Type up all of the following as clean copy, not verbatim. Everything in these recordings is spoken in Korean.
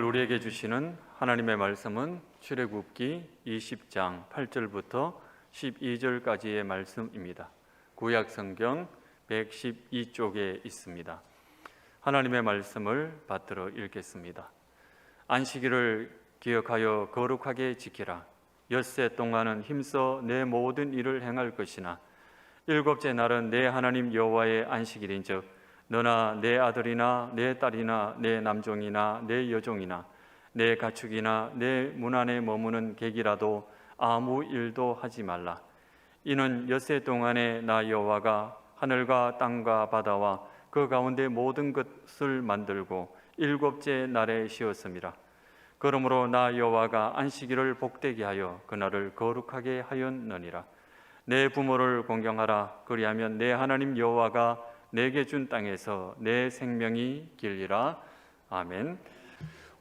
우리에게 주시는 하나님의 말씀은 출애굽기 20장 8절부터 12절까지의 말씀입니다. 구약 성경 112쪽에 있습니다. 하나님의 말씀을 받들어 읽겠습니다. 안식일을 기억하여 거룩하게 지키라. 엿새 동안은 힘써 내 모든 일을 행할 것이나 일곱째 날은 내 하나님 여호와의 안식일인즉 너나 내 아들이나 내 딸이나 내 남종이나 내 여종이나 내 가축이나 내 문 안에 머무는 객이라도 아무 일도 하지 말라. 이는 엿새 동안에 나 여호와가 하늘과 땅과 바다와 그 가운데 모든 것을 만들고 일곱째 날에 쉬었음이라. 그러므로 나 여호와가 안식일을 복되게 하여 그날을 거룩하게 하였느니라. 내 부모를 공경하라. 그리하면 내 하나님 여호와가 내게 준 땅에서 내 생명이 길리라. 아멘.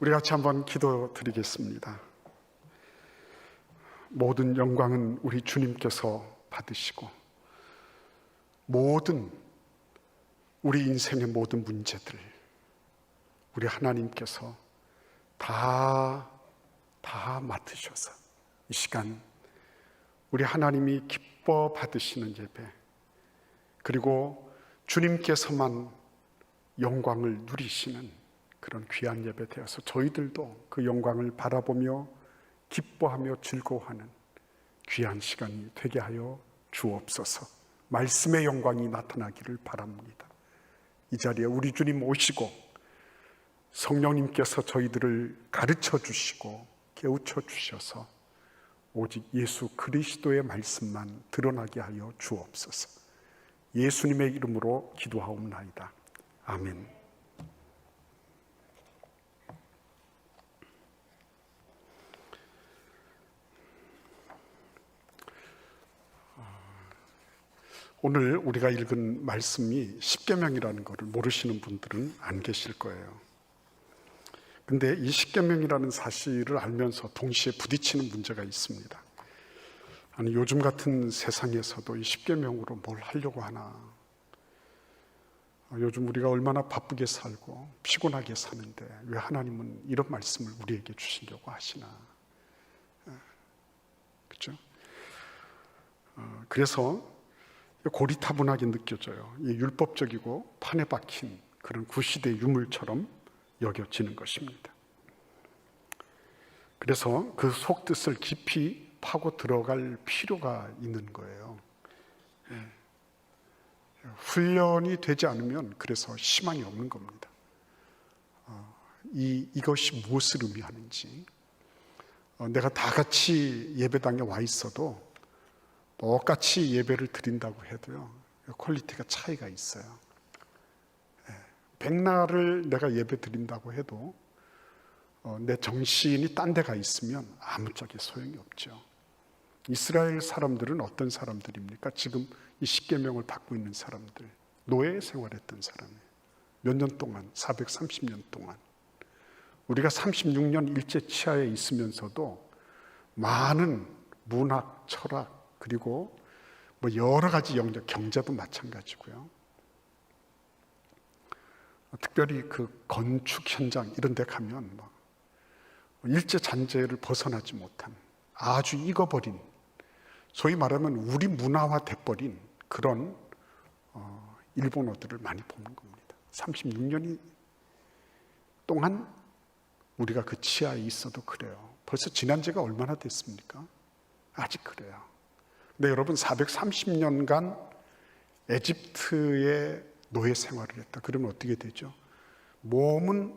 우리 같이 한번 기도드리겠습니다. 모든 영광은 우리 주님께서 받으시고 모든 우리 인생의 모든 문제들 우리 하나님께서 다 맡으셔서 이 시간 우리 하나님이 기뻐 받으시는 예배, 그리고 주님께서만 영광을 누리시는 그런 귀한 예배 되어서 저희들도 그 영광을 바라보며 기뻐하며 즐거워하는 귀한 시간이 되게 하여 주옵소서. 말씀의 영광이 나타나기를 바랍니다. 이 자리에 우리 주님 오시고 성령님께서 저희들을 가르쳐 주시고 깨우쳐 주셔서 오직 예수 그리스도의 말씀만 드러나게 하여 주옵소서. 예수님의 이름으로 기도하옵나이다. 아멘. 오늘 우리가 읽은 말씀이 십계명이라는 것을 모르시는 분들은 안 계실 거예요. 근데 이 십계명이라는 사실을 알면서 동시에 부딪히는 문제가 있습니다. 아니, 요즘 같은 세상에서도 이 십계명으로 뭘 하려고 하나. 요즘 우리가 얼마나 바쁘게 살고 피곤하게 사는데 왜 하나님은 이런 말씀을 우리에게 주시려고 하시나. 그렇죠? 그래서 고리타분하게 느껴져요. 이 율법적이고 판에 박힌 그런 구시대 유물처럼 여겨지는 것입니다. 그래서 그 속뜻을 깊이 파고 들어갈 필요가 있는 거예요. 훈련이 되지 않으면 그래서 희망이 없는 겁니다. 이것이 무엇을 의미하는지, 내가 다 같이 예배당에 와 있어도 똑같이 예배를 드린다고 해도요, 퀄리티가 차이가 있어요. 백날을 내가 예배 드린다고 해도 내 정신이 딴 데가 있으면 아무짝에 소용이 없죠. 이스라엘 사람들은 어떤 사람들입니까? 지금 이 십계명을 받고 있는 사람들, 노예 생활했던 사람이에요. 몇 년 동안, 430년 동안. 우리가 36년 일제 치하에 있으면서도 많은 문학, 철학, 그리고 뭐 여러 가지 영역, 경제도 마찬가지고요. 특별히 그 건축 현장 이런 데 가면 뭐 일제 잔재를 벗어나지 못한 아주 익어버린, 소위 말하면 우리 문화화 돼버린 그런 일본어들을 많이 보는 겁니다. 36년이 동안 우리가 그 치하에 있어도 그래요. 벌써 지난 지가 얼마나 됐습니까? 아직 그래요. 근데 여러분 430년간 에집트의 노예 생활을 했다. 그러면 어떻게 되죠? 몸은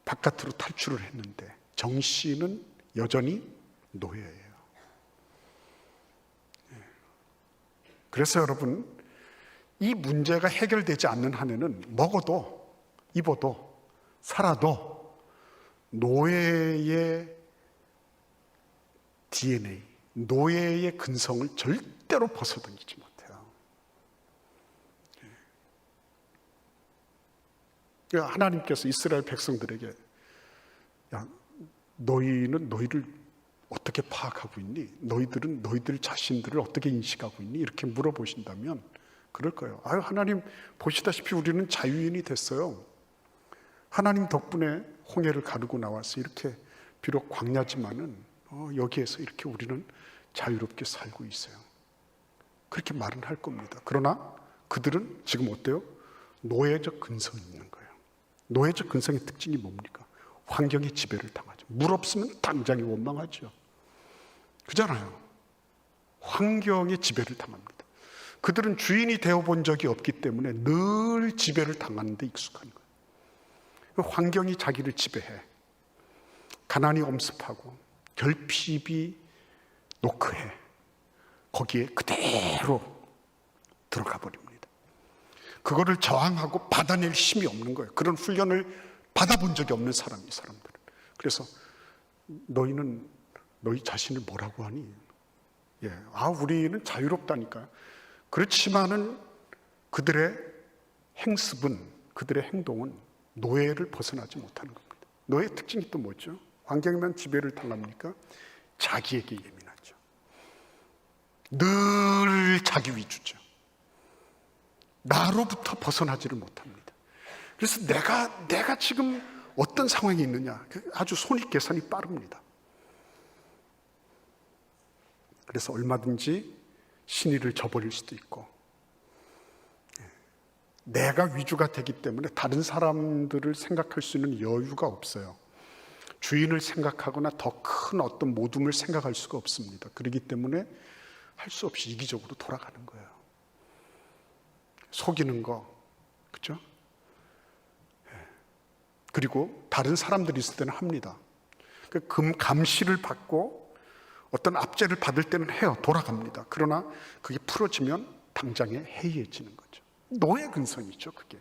바깥으로 탈출을 했는데 정신은 여전히 노예예요. 그래서 여러분, 이 문제가 해결되지 않는 한에는 먹어도 입어도 살아도 노예의 DNA, 노예의 근성을 절대로 벗어던지지 못해요. 하나님께서 이스라엘 백성들에게, 야, 너희는 너희를 어떻게 파악하고 있니? 너희들은 너희들 자신들을 어떻게 인식하고 있니? 이렇게 물어보신다면 그럴 거예요. 하나님 보시다시피 우리는 자유인이 됐어요. 하나님 덕분에 홍해를 가르고 나와서 이렇게 비록 광야지만은 여기에서 이렇게 우리는 자유롭게 살고 있어요. 그렇게 말은 할 겁니다. 그러나 그들은 지금 어때요? 노예적 근성이 있는 거예요. 노예적 근성의 특징이 뭡니까? 환경의 지배를 당하죠. 물 없으면 당장에 원망하죠. 그잖아요. 환경의 지배를 당합니다. 그들은 주인이 되어본 적이 없기 때문에 늘 지배를 당하는 데 익숙한 거예요. 환경이 자기를 지배해. 가난이 엄습하고 결핍이 노크해. 거기에 그대로 들어가 버립니다. 그거를 저항하고 받아낼 힘이 없는 거예요. 그런 훈련을 받아본 적이 없는 사람이 사람들은. 그래서 너희는 너희 자신을 뭐라고 하니? 우리는 자유롭다니까요. 그렇지만은 그들의 행습은, 그들의 행동은 노예를 벗어나지 못하는 겁니다. 노예의 특징이 또 뭐죠? 환경만 지배를 당합니까? 자기에게 예민하죠. 늘 자기 위주죠. 나로부터 벗어나지를 못합니다. 그래서 내가 지금 어떤 상황이 있느냐, 아주 손익계산이 빠릅니다. 그래서 얼마든지 신의를 저버릴 수도 있고, 내가 위주가 되기 때문에 다른 사람들을 생각할 수 있는 여유가 없어요. 주인을 생각하거나 더 큰 어떤 모둠을 생각할 수가 없습니다. 그렇기 때문에 할 수 없이 이기적으로 돌아가는 거예요. 속이는 거, 그렇죠? 그리고 다른 사람들이 있을 때는 합니다. 감시를 받고 어떤 압제를 받을 때는 해요. 돌아갑니다. 그러나 그게 풀어지면 당장에 해이해지는 거죠. 노예 근성이죠, 그게.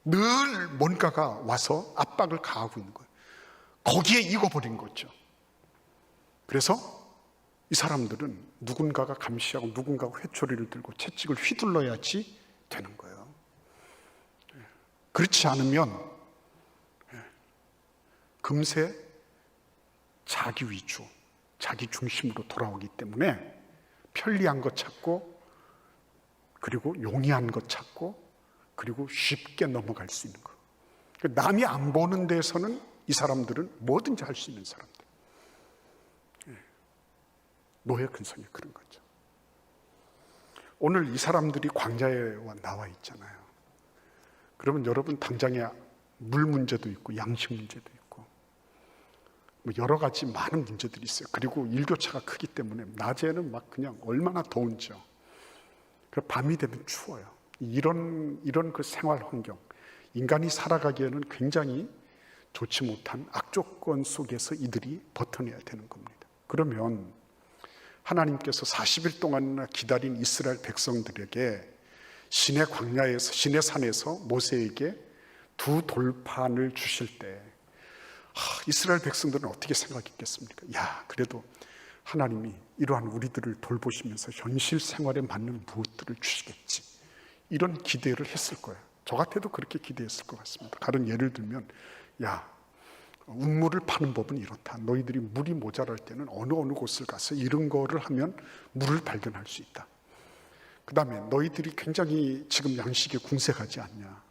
늘 뭔가가 와서 압박을 가하고 있는 거예요. 거기에 익어버린 거죠. 그래서 이 사람들은 누군가가 감시하고 누군가가 회초리를 들고 채찍을 휘둘러야지 되는 거예요. 그렇지 않으면 금세 자기 위주, 자기 중심으로 돌아오기 때문에 편리한 것 찾고, 그리고 용이한 것 찾고, 그리고 쉽게 넘어갈 수 있는 거. 남이 안 보는 데서는 이 사람들은 뭐든지 할 수 있는 사람들. 노예 근성이 그런 거죠. 오늘 이 사람들이 광야에 나와 있잖아요. 그러면 여러분 당장에 물 문제도 있고 양식 문제도 있고 여러 가지 많은 문제들이 있어요. 그리고 일교차가 크기 때문에 낮에는 막 그냥 얼마나 더운지요. 밤이 되면 추워요. 이런 그 생활 환경, 인간이 살아가기에는 굉장히 좋지 못한 악조건 속에서 이들이 버텨내야 되는 겁니다. 그러면 하나님께서 40일 동안이나 기다린 이스라엘 백성들에게 시내 광야에서, 시내 산에서 모세에게 두 돌판을 주실 때 이스라엘 백성들은 어떻게 생각했겠습니까? 그래도 하나님이 이러한 우리들을 돌보시면서 현실 생활에 맞는 무엇들을 주시겠지, 이런 기대를 했을 거예요. 저 같아도 그렇게 기대했을 것 같습니다. 다른 예를 들면, 운물을 파는 법은 이렇다. 너희들이 물이 모자랄 때는 어느 곳을 가서 이런 거를 하면 물을 발견할 수 있다. 그 다음에 너희들이 굉장히 지금 양식에 궁색하지 않냐.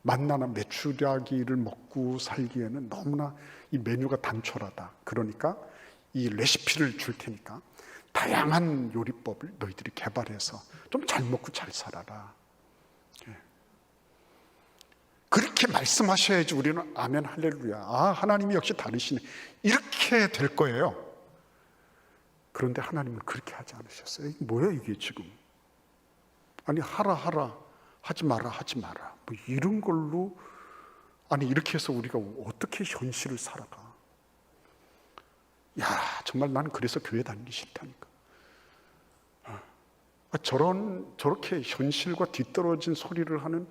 만나나 메추라기를 먹고 살기에는 너무나 이 메뉴가 단촐하다. 그러니까 이 레시피를 줄 테니까 다양한 요리법을 너희들이 개발해서 좀 잘 먹고 잘 살아라. 그렇게 말씀하셔야지 우리는 아멘 할렐루야, 하나님이 역시 다르시네, 이렇게 될 거예요. 그런데 하나님은 그렇게 하지 않으셨어요. 뭐야 이게 지금? 아니 하라 하지 마라 뭐 이런 걸로, 아니 이렇게 해서 우리가 어떻게 현실을 살아가? 정말 나는 그래서 교회 다니기 싫다니까. 저렇게 현실과 뒤떨어진 소리를 하는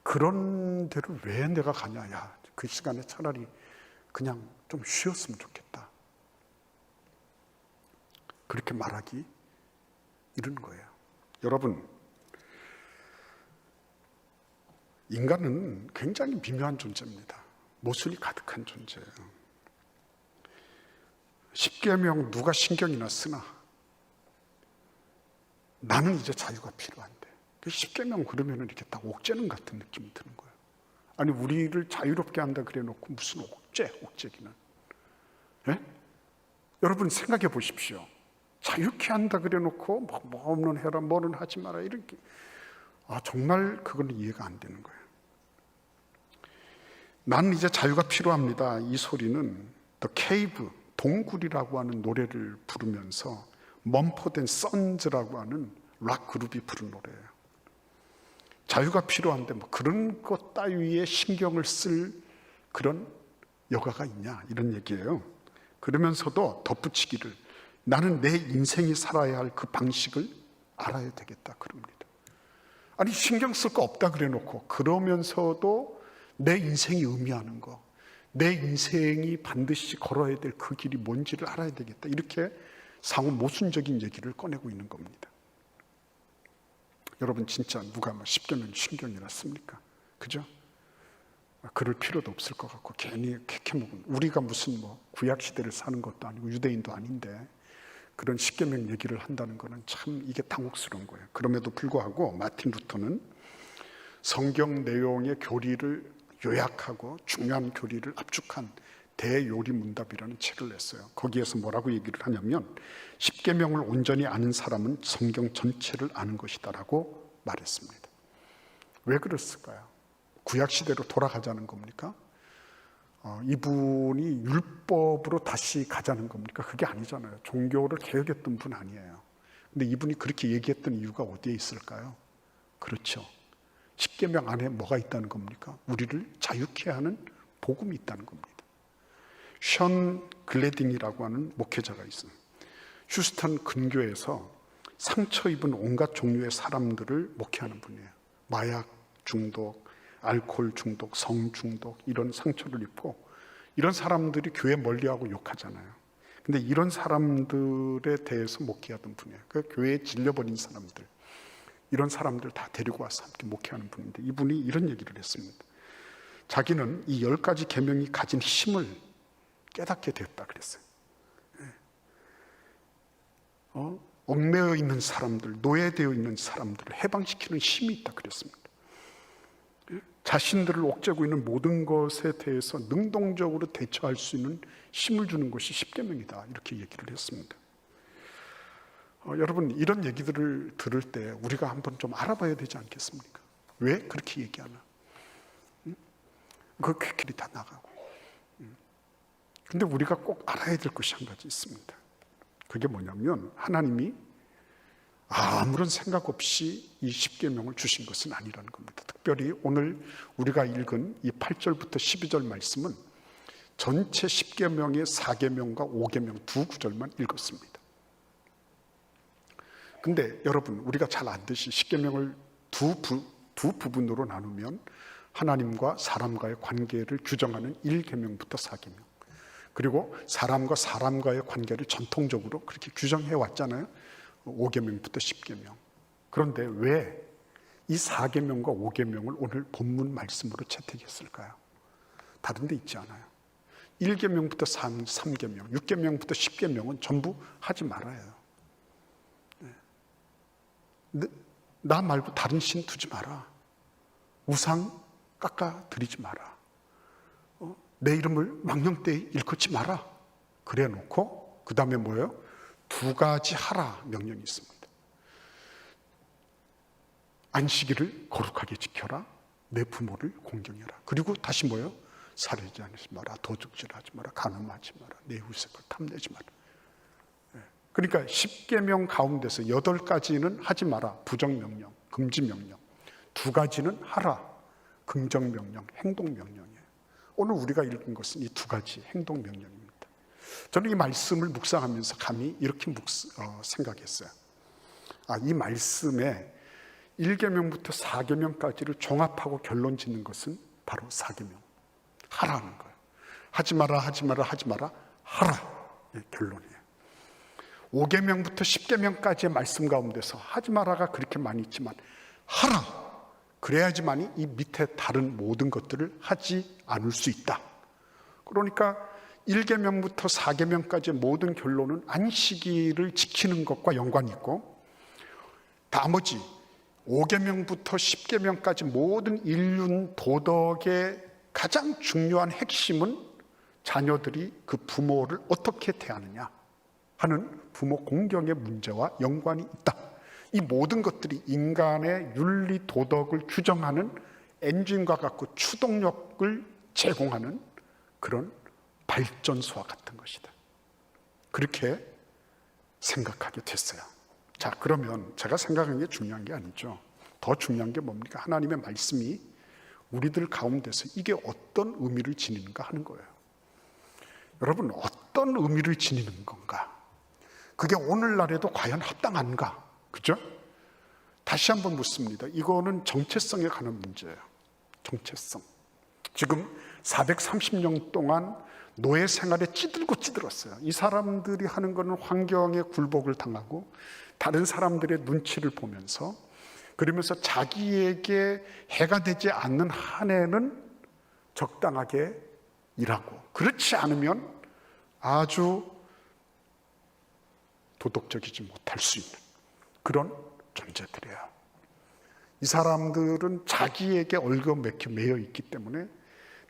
그런 데를 왜 내가 가냐. 그 시간에 차라리 그냥 좀 쉬었으면 좋겠다. 그렇게 말하기 이런 거예요. 여러분, 인간은 굉장히 미묘한 존재입니다. 모순이 가득한 존재예요. 십계명 누가 신경이나 쓰나? 나는 이제 자유가 필요한데, 그 십계명 그러면 이렇게 딱 옥죄는 같은 느낌이 드는 거예요. 아니 우리를 자유롭게 한다 그래 놓고 무슨 옥죄기는. 예? 여러분 생각해 보십시오. 자유케 한다 그래 놓고 뭐 없는 해라 뭐는 하지 마라 이렇게. 정말 그건 이해가 안 되는 거예요. 나는 이제 자유가 필요합니다. 이 소리는 The Cave, 동굴이라고 하는 노래를 부르면서 먼포된 선즈라고 하는 락 그룹이 부른 노래예요. 자유가 필요한데 뭐 그런 것 따위에 신경을 쓸 그런 여가가 있냐 이런 얘기예요. 그러면서도 덧붙이기를 나는 내 인생이 살아야 할 그 방식을 알아야 되겠다 그럽니다. 아니 신경 쓸 거 없다 그래 놓고 그러면서도 내 인생이 의미하는 거, 내 인생이 반드시 걸어야 될 그 길이 뭔지를 알아야 되겠다 이렇게 상호 모순적인 얘기를 꺼내고 있는 겁니다. 여러분 진짜 누가 뭐 십계명 신경이나 씁니까? 그죠? 그럴 필요도 없을 것 같고 괜히 캐캐먹은 우리가 무슨 뭐 구약 시대를 사는 것도 아니고 유대인도 아닌데 그런 십계명 얘기를 한다는 거는 참 이게 당혹스러운 거예요. 그럼에도 불구하고 마틴 루터는 성경 내용의 교리를 요약하고 중요한 교리를 압축한 대요리문답이라는 책을 냈어요. 거기에서 뭐라고 얘기를 하냐면 십계명을 온전히 아는 사람은 성경 전체를 아는 것이다라고 말했습니다. 왜 그랬을까요? 구약시대로 돌아가자는 겁니까? 이분이 율법으로 다시 가자는 겁니까? 그게 아니잖아요. 종교를 개혁했던 분 아니에요. 근데 이분이 그렇게 얘기했던 이유가 어디에 있을까요? 그렇죠. 십계명 안에 뭐가 있다는 겁니까? 우리를 자유케 하는 복음이 있다는 겁니다. 션 글래딩이라고 하는 목회자가 있어요. 휴스턴 근교에서 상처 입은 온갖 종류의 사람들을 목회하는 분이에요. 마약 중독, 알코올 중독, 성 중독 이런 상처를 입고 이런 사람들이 교회 멀리하고 욕하잖아요. 근데 이런 사람들에 대해서 목회하던 분이에요. 그 교회에 질려버린 사람들, 이런 사람들 다 데리고 와서 함께 목회하는 분인데 이분이 이런 얘기를 했습니다. 자기는 이 10가지 계명이 가진 힘을 깨닫게 되었다 그랬어요. 얽매여 있는 사람들, 노예되어 있는 사람들을 해방시키는 힘이 있다 그랬습니다. 자신들을 옥죄고 있는 모든 것에 대해서 능동적으로 대처할 수 있는 힘을 주는 것이 십계명이다 이렇게 얘기를 했습니다. 여러분 이런 얘기들을 들을 때 우리가 한번 좀 알아봐야 되지 않겠습니까? 왜 그렇게 얘기하나? 그 길이 다 나가고. 근데 우리가 꼭 알아야 될 것이 한 가지 있습니다. 그게 뭐냐면 하나님이 아무런 생각 없이 이 십계명을 주신 것은 아니라는 겁니다. 특별히 오늘 우리가 읽은 이 8절부터 12절 말씀은 전체 십계명의 4계명과 5계명 두 구절만 읽었습니다. 근데 여러분 우리가 잘 알듯이 십계명을 두 부분으로 나누면 하나님과 사람과의 관계를 규정하는 1계명부터 4계명, 그리고 사람과 사람과의 관계를 전통적으로 그렇게 규정해 왔잖아요. 5계명부터 10계명. 그런데 왜 이 4계명과 5계명을 오늘 본문 말씀으로 채택했을까요? 다른 데 있지 않아요. 1계명부터 3계명, 6계명부터 10계명은 전부 하지 말아요. 나 말고 다른 신 두지 마라. 우상 깎아 드리지 마라. 내 이름을 망령되이 일컫지 마라. 그래 놓고 그 다음에 뭐예요? 2가지 하라 명령이 있습니다. 안식일을 거룩하게 지켜라. 내 부모를 공경해라. 그리고 다시 뭐예요? 살해하지 마라. 도둑질하지 마라. 간음하지 마라. 내 이웃의 걸 탐내지 마라. 그러니까 10계명 가운데서 8가지는 하지 마라. 부정명령, 금지명령. 2가지는 하라. 긍정명령, 행동명령이에요. 오늘 우리가 읽은 것은 이 2가지 행동명령입니다. 저는 이 말씀을 묵상하면서 감히 이렇게 생각했어요. 이 말씀에 1계명부터 4계명까지를 종합하고 결론 짓는 것은 바로 4계명. 하라는 거예요. 하지 마라, 하지 마라, 하지 마라, 하라. 결론이에요. 5계명부터 10계명까지의 말씀 가운데서 하지 마라가 그렇게 많이 있지만 하라. 그래야지만이 이 밑에 다른 모든 것들을 하지 않을 수 있다. 그러니까 1계명부터 4계명까지의 모든 결론은 안식일을 지키는 것과 연관이 있고 나머지 5계명부터 10계명까지 모든 인륜 도덕의 가장 중요한 핵심은 자녀들이 그 부모를 어떻게 대하느냐 하는 부모 공경의 문제와 연관이 있다. 이 모든 것들이 인간의 윤리 도덕을 규정하는 엔진과 같고 추동력을 제공하는 그런 발전소와 같은 것이다. 그렇게 생각하게 됐어요. 자, 그러면 제가 생각하는 게 중요한 게 아니죠. 더 중요한 게 뭡니까? 하나님의 말씀이 우리들 가운데서 이게 어떤 의미를 지니는가 하는 거예요. 여러분, 어떤 의미를 지니는 건가? 그게 오늘날에도 과연 합당한가? 그죠? 다시 한번 묻습니다. 이거는 정체성에 관한 문제예요. 정체성. 지금 430년 동안 노예 생활에 찌들었어요. 이 사람들이 하는 거는 환경에 굴복을 당하고 다른 사람들의 눈치를 보면서, 그러면서 자기에게 해가 되지 않는 한에는 적당하게 일하고, 그렇지 않으면 아주 도덕적이지 못할 수 있는 그런 존재들이에요. 이 사람들은 자기에게 얽어매여 매여 있기 때문에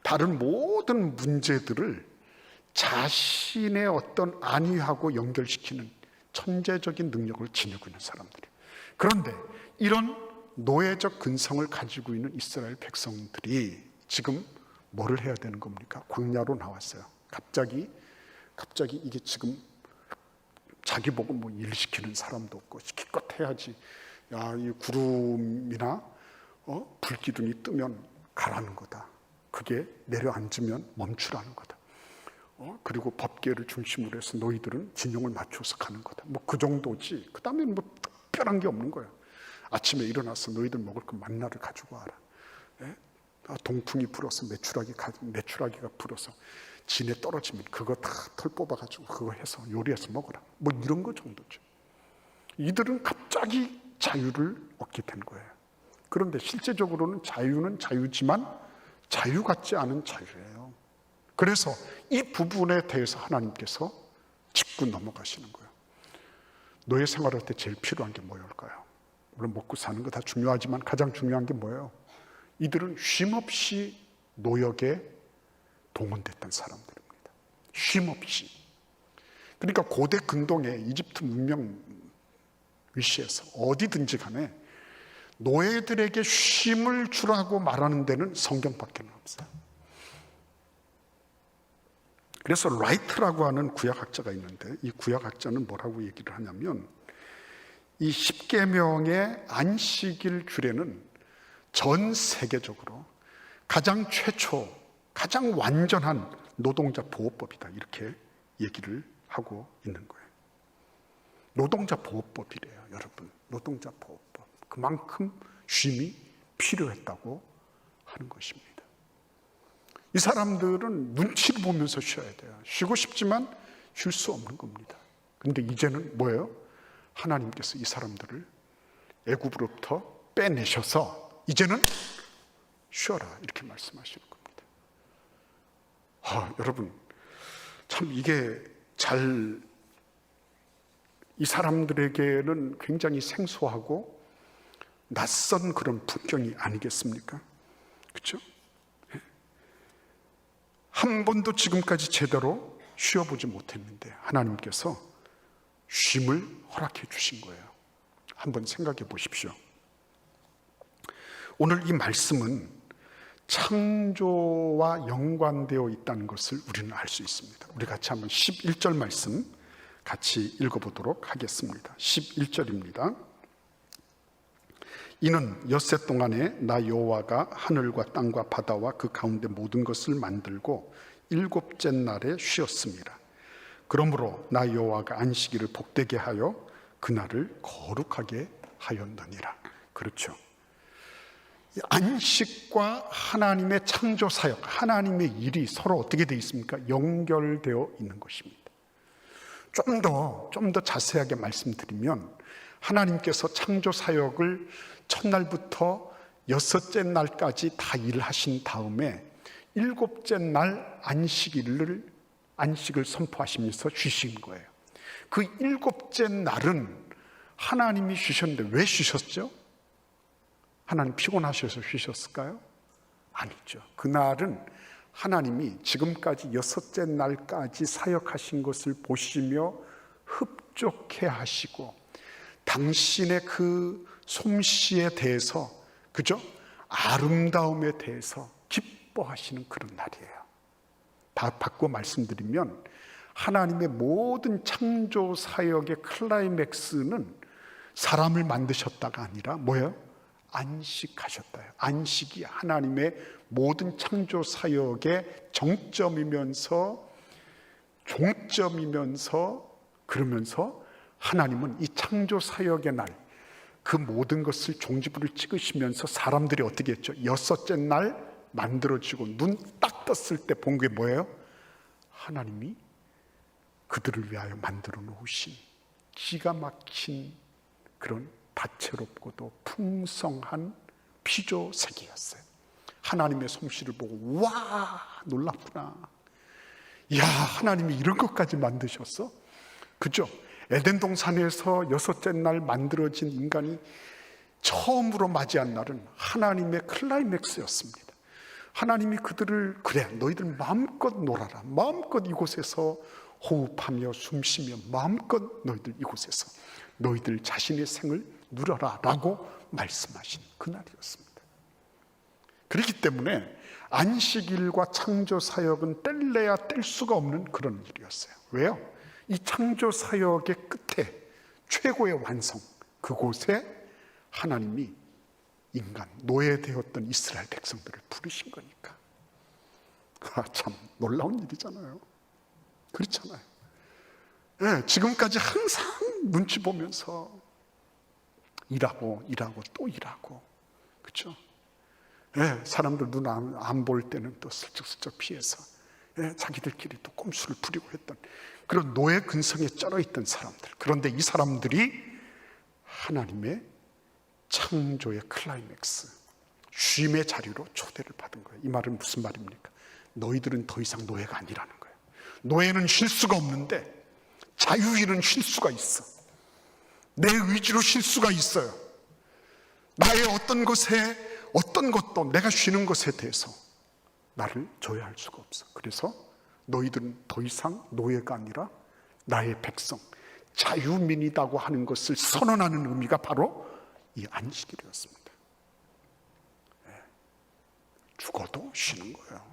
다른 모든 문제들을 자신의 어떤 안위하고 연결시키는 천재적인 능력을 지니고 있는 사람들이에요. 그런데 이런 노예적 근성을 가지고 있는 이스라엘 백성들이 지금 뭐를 해야 되는 겁니까? 광야로 나왔어요. 갑자기 이게 지금 자기 보고 뭐 일 시키는 사람도 없고 기껏 해야지. 야, 이 구름이나 불기둥이 뜨면 가라는 거다. 그게 내려앉으면 멈추라는 거다. 그리고 법계를 중심으로 해서 너희들은 진영을 맞춰서 가는 거다. 뭐 그 정도지. 그 다음에 뭐 특별한 게 없는 거야. 아침에 일어나서 너희들 먹을 그 만나를 가지고 와라. 예? 동풍이 불어서 메추라기가 불어서 진에 떨어지면 그거 다 털 뽑아가지고 그거 해서 요리해서 먹어라. 뭐 이런 거 정도죠. 이들은 갑자기 자유를 얻게 된 거예요. 그런데 실제적으로는 자유는 자유지만 자유 같지 않은 자유예요. 그래서 이 부분에 대해서 하나님께서 짚고 넘어가시는 거예요. 노예 생활할 때 제일 필요한 게 뭐일까요? 물론 먹고 사는 거 다 중요하지만 가장 중요한 게 뭐예요? 이들은 쉼없이 노역에 동원됐던 사람들입니다. 쉼없이. 그러니까 고대 근동의 이집트 문명 위시에서 어디든지 간에 노예들에게 쉼을 주라고 말하는 데는 성경밖에 없어요. 그래서 라이트라고 하는 구약학자가 있는데, 이 구약학자는 뭐라고 얘기를 하냐면, 이 10계명의 안식일 규례는 전 세계적으로 가장 최초, 가장 완전한 노동자 보호법이다, 이렇게 얘기를 하고 있는 거예요. 노동자 보호법이래요, 여러분. 노동자 보호법. 그만큼 쉼이 필요했다고 하는 것입니다. 이 사람들은 눈치를 보면서 쉬어야 돼요. 쉬고 싶지만 쉴 수 없는 겁니다. 그런데 이제는 뭐예요? 하나님께서 이 사람들을 애굽으로부터 빼내셔서 이제는 쉬어라, 이렇게 말씀하시는 겁니다. 여러분, 참 이게 이 사람들에게는 굉장히 생소하고 낯선 그런 풍경이 아니겠습니까? 그렇죠? 한 번도 지금까지 제대로 쉬어보지 못했는데 하나님께서 쉼을 허락해 주신 거예요. 한번 생각해 보십시오. 오늘 이 말씀은 창조와 연관되어 있다는 것을 우리는 알 수 있습니다. 우리 같이 한번 11절 말씀 같이 읽어보도록 하겠습니다. 11절입니다. 이는 엿새 동안에 나 여호와가 하늘과 땅과 바다와 그 가운데 모든 것을 만들고 일곱째 날에 쉬었습니다. 그러므로 나 여호와가 안식일을 복되게 하여 그날을 거룩하게 하였느니라. 그렇죠. 안식과 하나님의 창조 사역, 하나님의 일이 서로 어떻게 되어 있습니까? 연결되어 있는 것입니다. 좀 더 자세하게 말씀드리면, 하나님께서 창조 사역을 첫날부터 여섯째 날까지 다 일하신 다음에 일곱째 날 안식을 선포하시면서 쉬신 거예요. 그 일곱째 날은 하나님이 쉬셨는데 왜 쉬셨죠? 하나님 피곤하셔서 쉬셨을까요? 아니죠. 그날은 하나님이 지금까지 6째 날까지 사역하신 것을 보시며 흡족해 하시고 당신의 그 솜씨에 대해서, 그죠? 아름다움에 대해서 기뻐하시는 그런 날이에요. 다 바꿔 말씀드리면 하나님의 모든 창조 사역의 클라이맥스는 사람을 만드셨다가 아니라 뭐예요? 안식하셨다요. 안식이 하나님의 모든 창조 사역의 정점이면서 종점이면서, 그러면서 하나님은 이 창조 사역의 날 그 모든 것을 종지부를 찍으시면서 사람들이 어떻게 했죠? 6째 날 만들어지고 눈 딱 떴을 때 본 게 뭐예요? 하나님이 그들을 위하여 만들어 놓으신 기가 막힌 그런 다채롭고도 풍성한 피조 세계였어요. 하나님의 솜씨를 보고 와, 놀랍구나. 이야, 하나님이 이런 것까지 만드셨어? 그죠? 에덴 동산에서 6째 날 만들어진 인간이 처음으로 맞이한 날은 하나님의 클라이맥스였습니다. 하나님이 그들을, 그래, 너희들 마음껏 놀아라, 마음껏 이곳에서 호흡하며 숨쉬며 마음껏 너희들 이곳에서 너희들 자신의 생을 누려라 라고 말씀하신 그날이었습니다. 그렇기 때문에 안식일과 창조사역은 뗄래야 뗄 수가 없는 그런 일이었어요. 왜요? 이 창조사역의 끝에 최고의 완성, 그곳에 하나님이 인간, 노예되었던 이스라엘 백성들을 부르신 거니까. 참 놀라운 일이잖아요. 그렇잖아요. 네, 지금까지 항상 눈치 보면서 일하고 또 일하고, 그렇죠? 네, 사람들 눈 안 볼 때는 또 슬쩍슬쩍 피해서 자기들끼리 또 꼼수를 부리고 했던 그런 노예 근성에 쩔어있던 사람들. 그런데 이 사람들이 하나님의 창조의 클라이맥스, 쉼의 자리로 초대를 받은 거예요. 이 말은 무슨 말입니까? 너희들은 더 이상 노예가 아니라는 거예요. 노예는 쉴 수가 없는데 자유인은 쉴 수가 있어. 내 의지로 쉴 수가 있어요. 나의 어떤 것도 내가 쉬는 것에 대해서 나를 조여할 수가 없어. 그래서 너희들은 더 이상 노예가 아니라 나의 백성, 자유민이라고 하는 것을 선언하는 의미가 바로 이 안식일이었습니다. 죽어도 쉬는 거예요.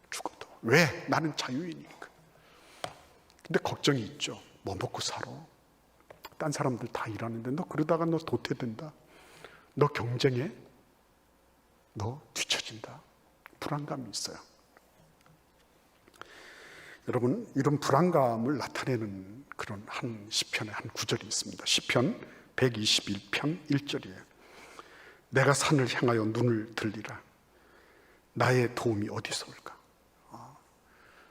죽어도. 왜? 나는 자유인이니까. 근데 걱정이 있죠. 뭐 먹고 살아? 딴 사람들 다 일하는데 너 그러다가 너 도태된다. 너 경쟁해? 너 뒤처진다. 불안감이 있어요. 여러분, 이런 불안감을 나타내는 그런 한 시편의 한 구절이 있습니다. 시편 121편 1절이에요. 내가 산을 향하여 눈을 들리라. 나의 도움이 어디서 올까?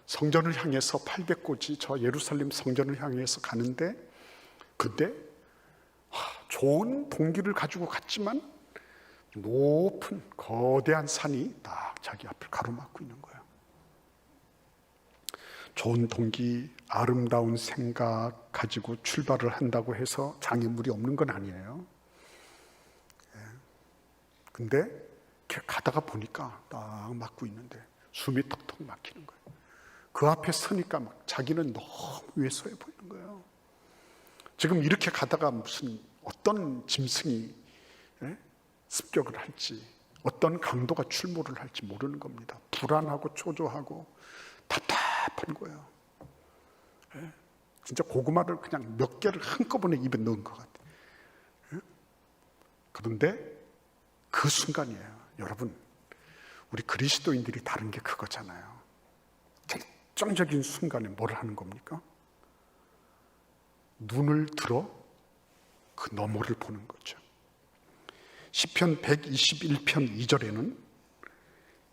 성전을 향해서 800고지 저 예루살렘 성전을 향해서 가는데, 근데 좋은 동기를 가지고 갔지만 높은 거대한 산이 딱 자기 앞을 가로막고 있는 거예요. 좋은 동기, 아름다운 생각 가지고 출발을 한다고 해서 장애물이 없는 건 아니에요. 근데 가다가 보니까 딱 막고 있는데 숨이 턱턱 막히는 거예요. 그 앞에 서니까 막 자기는 너무 왜소해 보이는 거예요. 지금 이렇게 가다가 무슨 어떤 짐승이 습격을 할지, 어떤 강도가 출몰을 할지 모르는 겁니다. 불안하고 초조하고 답답한 거예요. 진짜 고구마를 그냥 몇 개를 한꺼번에 입에 넣은 것 같아요. 그런데 그 순간이에요. 여러분, 우리 그리스도인들이 다른 게 그거잖아요. 결정적인 순간에 뭘 하는 겁니까? 눈을 들어 그 너머를 보는 거죠. 시편 121편 2절에는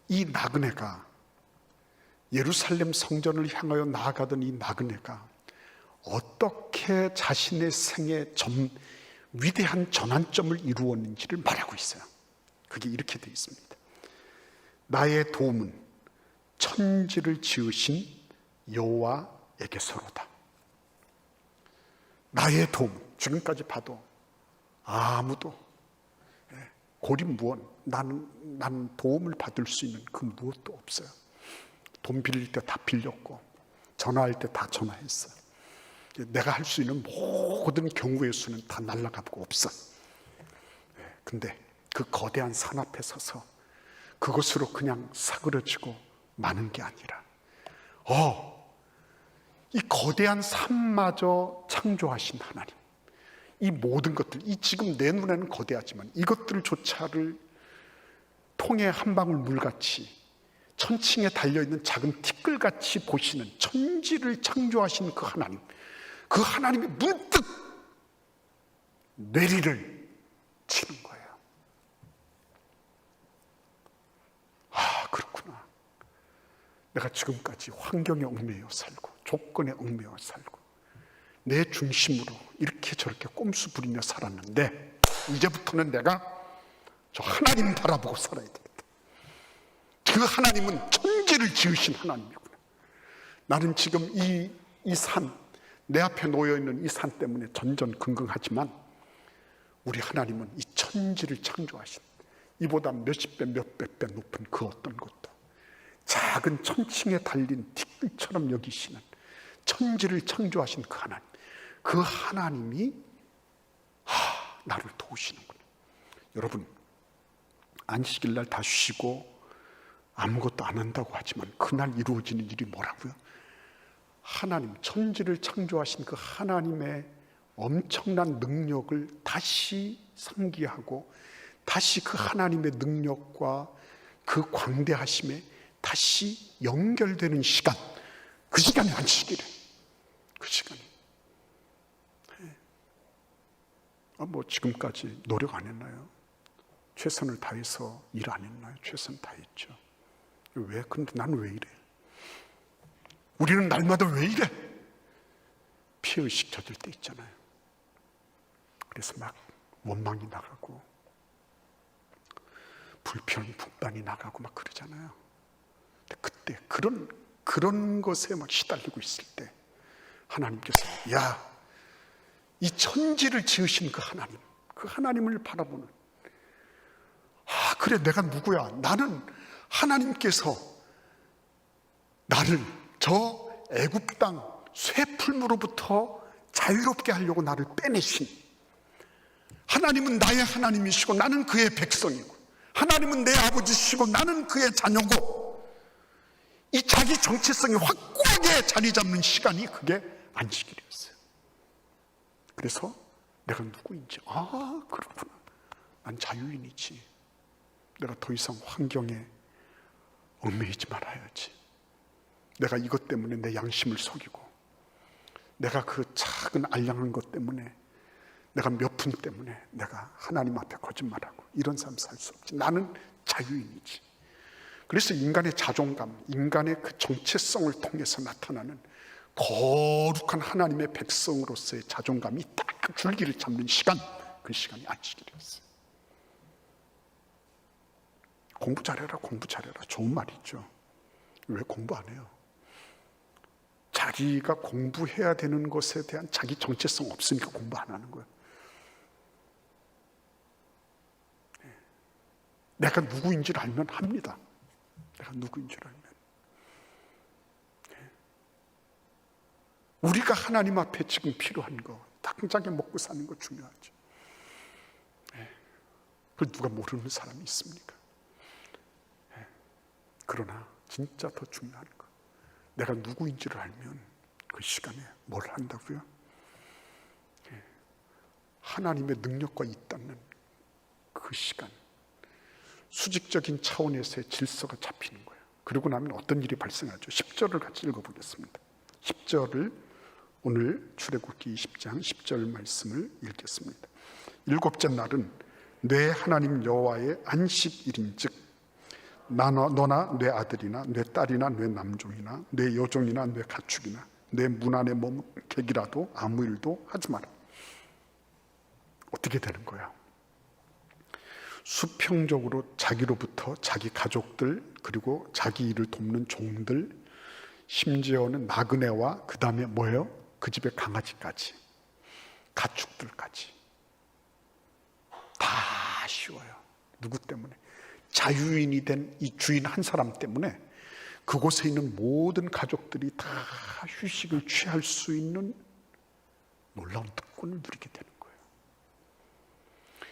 이 나그네가 예루살렘 성전을 향하여 나아가던 이 나그네가 어떻게 자신의 생의 위대한 전환점을 이루었는지를 말하고 있어요. 그게 이렇게 되어 있습니다. 나의 도움은 천지를 지으신 여호와에게서로다. 나의 도움, 지금까지 봐도 아무도 고립무원. 나는 도움을 받을 수 있는 그 무엇도 없어요. 돈 빌릴 때 다 빌렸고 전화할 때 다 전화했어요. 내가 할 수 있는 모든 경우의 수는 다 날아가고 없어. 근데 그 거대한 산 앞에 서서 그것으로 그냥 사그러지고 마는 게 아니라 이 거대한 산마저 창조하신 하나님, 이 모든 것들, 이 지금 내 눈에는 거대하지만 이것들조차를 통에 한 방울 물같이 천칭에 달려있는 작은 티끌같이 보시는 천지를 창조하신 그 하나님, 그 하나님이 문득 뇌리를 치는 거예요. 그렇구나. 내가 지금까지 환경에 얽매여 살고 조건에 얽매여 살고 내 중심으로 이렇게 저렇게 꼼수 부리며 살았는데 이제부터는 내가 저 하나님 바라보고 살아야 되겠다. 그 하나님은 천지를 지으신 하나님이구나. 나는 지금 이 산, 내 앞에 놓여있는 이 산 때문에 전전긍긍하지만 우리 하나님은 이 천지를 창조하신, 이보다 몇십 배 몇백 배 높은 그 어떤 것도 작은 천칭에 달린 티끌처럼 여기시는 천지를 창조하신 그 하나님, 그 하나님이 나를 도우시는구나. 여러분, 안식일 날 다 쉬고 아무것도 안 한다고 하지만 그날 이루어지는 일이 뭐라고요? 하나님, 천지를 창조하신 그 하나님의 엄청난 능력을 다시 상기하고 다시 그 하나님의 능력과 그 광대하심에 다시 연결되는 시간, 그 시간이 안식일에, 그 시간이. 지금까지 노력 안 했나요? 최선을 다해서 일 안 했나요? 최선 다했죠. 왜? 근데 나는 왜 이래? 우리는 날마다 왜 이래? 피해의식 젖을 때 있잖아요. 그래서 막 원망이 나가고 불평, 분반이 나가고 막 그러잖아요. 근데 그때 그런 것에 막 시달리고 있을 때 하나님께서 이 천지를 지으신 그 하나님, 그 하나님을 바라보는, 그래, 내가 누구야? 나는 하나님께서 나를 저 애굽 땅 쇠풀무로부터 자유롭게 하려고 나를 빼내신 하나님은 나의 하나님이시고 나는 그의 백성이고, 하나님은 내 아버지시고 나는 그의 자녀고, 이 자기 정체성이 확고하게 자리 잡는 시간이 그게 안식일이었어요. 그래서 내가 누구인지, 그렇구나, 난 자유인이지, 내가 더 이상 환경에 얽매이지 말아야지, 내가 이것 때문에 내 양심을 속이고, 내가 그 작은 알량한 것 때문에, 내가 몇 푼 때문에 내가 하나님 앞에 거짓말하고 이런 삶 살 수 없지, 나는 자유인이지. 그래서 인간의 자존감, 인간의 그 정체성을 통해서 나타나는 거룩한 하나님의 백성으로서의 자존감이 딱 줄기를 잡는 시간, 그 시간이 안식일이었어요. 공부 잘해라, 공부 잘해라, 좋은 말이죠. 왜 공부 안 해요? 자기가 공부해야 되는 것에 대한 자기 정체성 없으니까 공부 안 하는 거예요. 내가 누구인지를 알면 합니다. 내가 누구인지를 알면. 우리가 하나님 앞에 지금 필요한 거, 당장에 먹고 사는 거 중요하죠. 그걸 누가 모르는 사람이 있습니까? 그러나 진짜 더 중요한 거, 내가 누구인지를 알면 그 시간에 뭘 한다고요? 하나님의 능력과 있다는 그 시간, 수직적인 차원에서의 질서가 잡히는 거예요. 그러고 나면 어떤 일이 발생하죠? 10절을 같이 읽어보겠습니다. 10절을 오늘 출애굽기 20장 10절 말씀을 읽겠습니다. 일곱째 날은 내 하나님 여호와의 안식일인즉 너나 내 아들이나 내 딸이나 내 남종이나 내 여종이나 내 가축이나 내 문 안에 머문 객이라도 아무 일도 하지 마라. 어떻게 되는 거야? 수평적으로 자기로부터 자기 가족들, 그리고 자기 일을 돕는 종들, 심지어는 나그네와 그 다음에 뭐예요? 그 집의 강아지까지, 가축들까지 다 쉬어요. 누구 때문에? 자유인이 된 이 주인 한 사람 때문에 그곳에 있는 모든 가족들이 다 휴식을 취할 수 있는 놀라운 특권을 누리게 되는 거예요.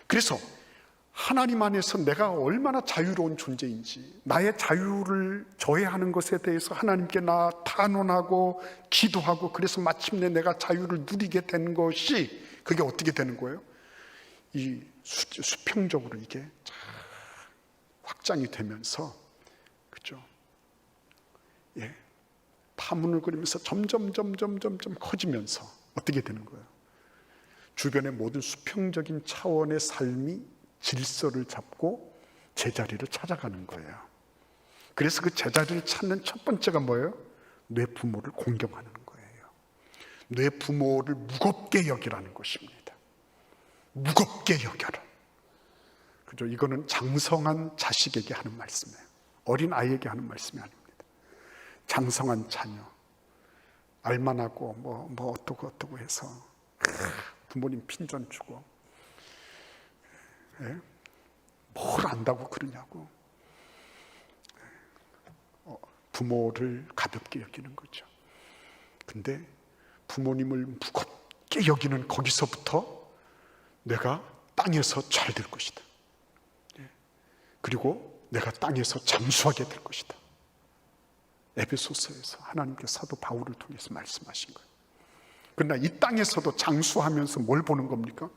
그래서 하나님 안에서 내가 얼마나 자유로운 존재인지, 나의 자유를 저해하는 것에 대해서 하나님께 나 탄원하고 기도하고, 그래서 마침내 내가 자유를 누리게 된 것이, 그게 어떻게 되는 거예요? 이 수평적으로 이게 확장이 되면서, 그죠? 예, 파문을 그리면서 점점 커지면서 어떻게 되는 거예요? 주변의 모든 수평적인 차원의 삶이 질서를 잡고 제자리를 찾아가는 거예요. 그래서 그 제자리를 찾는 첫 번째가 뭐예요? 뇌 부모를 공경하는 거예요. 뇌 부모를 무겁게 여기라는 것입니다. 무겁게 여겨라. 그죠? 이거는 장성한 자식에게 하는 말씀이에요. 어린 아이에게 하는 말씀이 아닙니다. 장성한 자녀, 알만하고 뭐 어떠고 해서 부모님 핀잔 주고, 예? 뭘 안다고 그러냐고, 부모를 가볍게 여기는 거죠. 근데 부모님을 무겁게 여기는 거기서부터 내가 땅에서 잘 될 것이다. 예? 그리고 내가 땅에서 장수하게 될 것이다. 에베소서에서 하나님께서 사도 바울을 통해서 말씀하신 거예요. 그러나 이 땅에서도 장수하면서 뭘 보는 겁니까?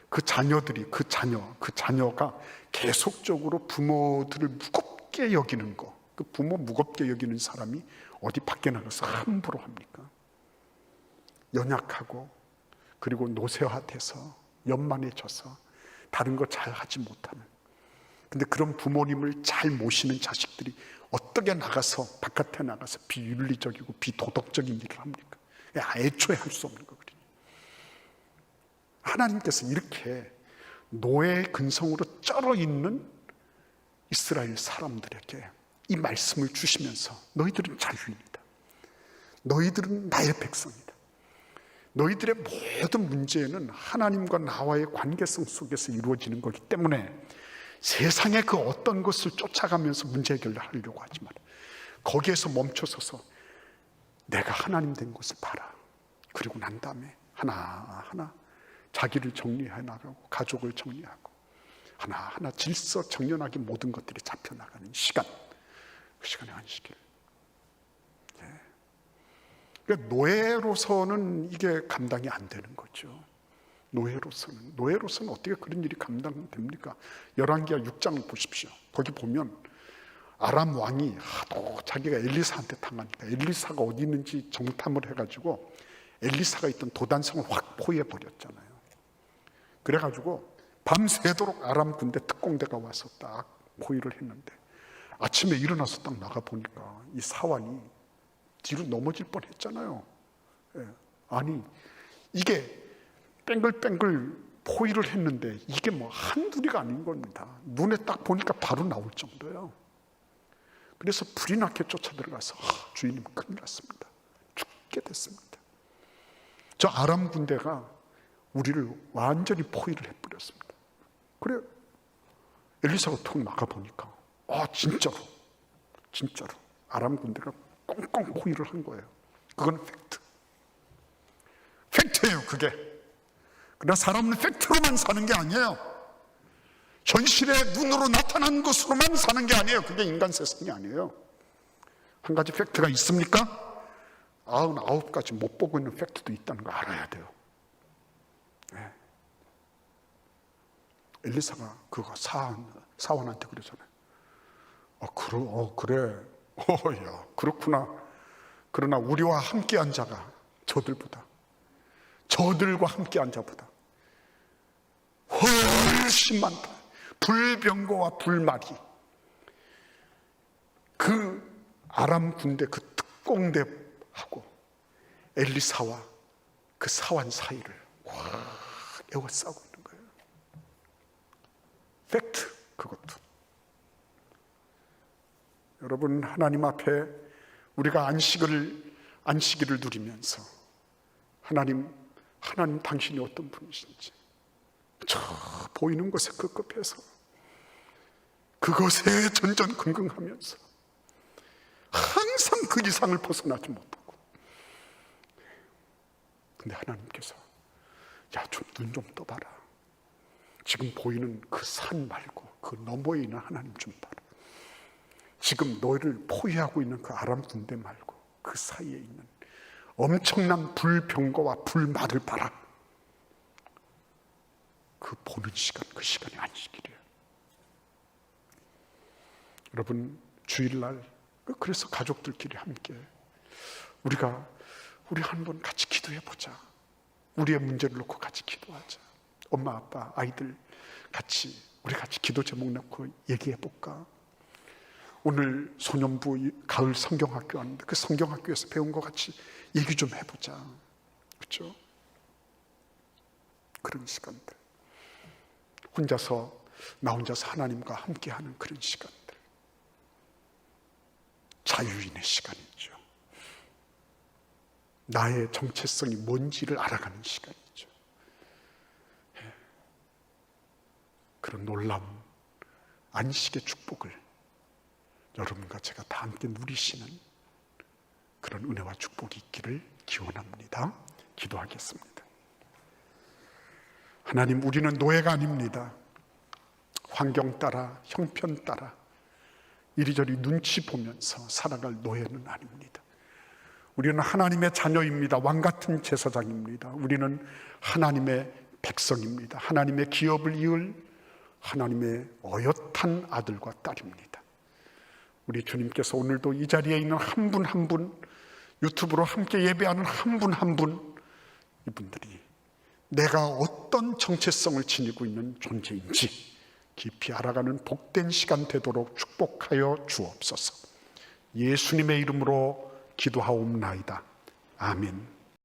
그 자녀들이, 그 자녀가 계속적으로 부모들을 무겁게 여기는 거, 그 부모 무겁게 여기는 사람이 어디 밖에 나가서 함부로 합니까? 연약하고, 그리고 노쇠화돼서 연만해져서 다른 거 잘 하지 못하는, 근데 그런 부모님을 잘 모시는 자식들이 어떻게 나가서, 바깥에 나가서 비윤리적이고 비도덕적인 일을 합니까? 애초에 할 수 없는 거거든요. 하나님께서 이렇게 노예의 근성으로 쩔어 있는 이스라엘 사람들에게 이 말씀을 주시면서, 너희들은 자유인이다. 너희들은 나의 백성이다. 너희들의 모든 문제는 하나님과 나와의 관계성 속에서 이루어지는 거기 때문에 세상의 그 어떤 것을 쫓아가면서 문제 해결을 하려고 하지 마라. 거기에서 멈춰서서 내가 하나님 된 것을 봐라. 그리고 난 다음에 하나하나 자기를 정리해 나가고, 가족을 정리하고, 하나하나 질서 정연하게 모든 것들이 잡혀나가는 시간, 그 시간에 앉으시길. 예. 그러니까 노예로서는 이게 감당이 안 되는 거죠. 노예로서는 어떻게 그런 일이 감당됩니까? 열왕기하 6장을 보십시오. 거기 보면 아람 왕이 하도 자기가 엘리사한테 당하니까, 엘리사가 어디 있는지 정탐을 해가지고 엘리사가 있던 도단성을 확 포위해 버렸잖아요. 그래가지고 밤새도록 아람 군대 특공대가 와서 딱 포위를 했는데, 아침에 일어나서 딱 나가 보니까 이 사환이 뒤로 넘어질 뻔했잖아요. 예. 아니 이게 뺑글뺑글 포위를 했는데 이게 뭐 한둘이가 아닌 겁니다. 눈에 딱 보니까 바로 나올 정도예요. 그래서 불이 나게 쫓아들어가서 주인님 큰일 났습니다. 죽게 됐습니다. 저 아람 군대가 우리를 완전히 포위를 해버렸습니다. 그래 엘리사가 툭 나가보니까 진짜로 아람 군대가 꽁꽁 포위를 한 거예요. 그건 팩트예요. 그게. 그러나 사람은 팩트로만 사는 게 아니에요. 현실의 눈으로 나타난 것으로만 사는 게 아니에요. 그게 인간 세상이 아니에요. 한 가지 팩트가 있습니까? 99가지 못 보고 있는 팩트도 있다는 거 알아야 돼요. 네. 엘리사가 그거 사원한테 그러잖아요. 그래. 야, 그렇구나. 그러나 우리와 함께한 자가 저들과 함께한 자보다 훨씬 많다. 불병거와 불말이 그 아람 군대 그 특공대하고 엘리사와 그 사환 사이를 확 에워싸고 있는 거예요. 팩트, 그것도. 여러분, 하나님 앞에 우리가 안식일을 누리면서 하나님 당신이 어떤 분이신지 저 보이는 것에 급급해서 그것에 전전긍긍하면서 항상 그 이상을 벗어나지 못하고, 근데 하나님께서 야, 좀 눈 좀 떠봐라. 지금 보이는 그 산 말고 그 너머에 있는 하나님 좀 봐라. 지금 너희를 포위하고 있는 그 아람 군대 말고 그 사이에 있는 엄청난 불병거와 불말을 봐라. 그 보는 시간, 그 시간이 안식일이에요. 여러분, 주일날 그래서 가족들끼리 함께 우리 한번 같이 기도해 보자. 우리의 문제를 놓고 같이 기도하자. 엄마, 아빠, 아이들 우리 같이 기도 제목 놓고 얘기해 볼까? 오늘 소년부 가을 성경학교 왔는데 그 성경학교에서 배운 거 같이 얘기 좀 해보자. 그렇죠? 그런 시간들, 나 혼자서 하나님과 함께하는 그런 시간들, 자유인의 시간이죠. 나의 정체성이 뭔지를 알아가는 시간이죠. 그런 놀라운 안식의 축복을 여러분과 제가 다 함께 누리시는 그런 은혜와 축복이 있기를 기원합니다. 기도하겠습니다. 하나님, 우리는 노예가 아닙니다. 환경 따라, 형편 따라 이리저리 눈치 보면서 살아갈 노예는 아닙니다. 우리는 하나님의 자녀입니다. 왕같은 제사장입니다. 우리는 하나님의 백성입니다. 하나님의 기업을 이을 하나님의 어엿한 아들과 딸입니다. 우리 주님께서 오늘도 이 자리에 있는 한 분 한 분, 유튜브로 함께 예배하는 한 분 한 분, 이분들이 내가 어떤 정체성을 지니고 있는 존재인지 깊이 알아가는 복된 시간 되도록 축복하여 주옵소서. 예수님의 이름으로 기도하옵나이다. 아멘.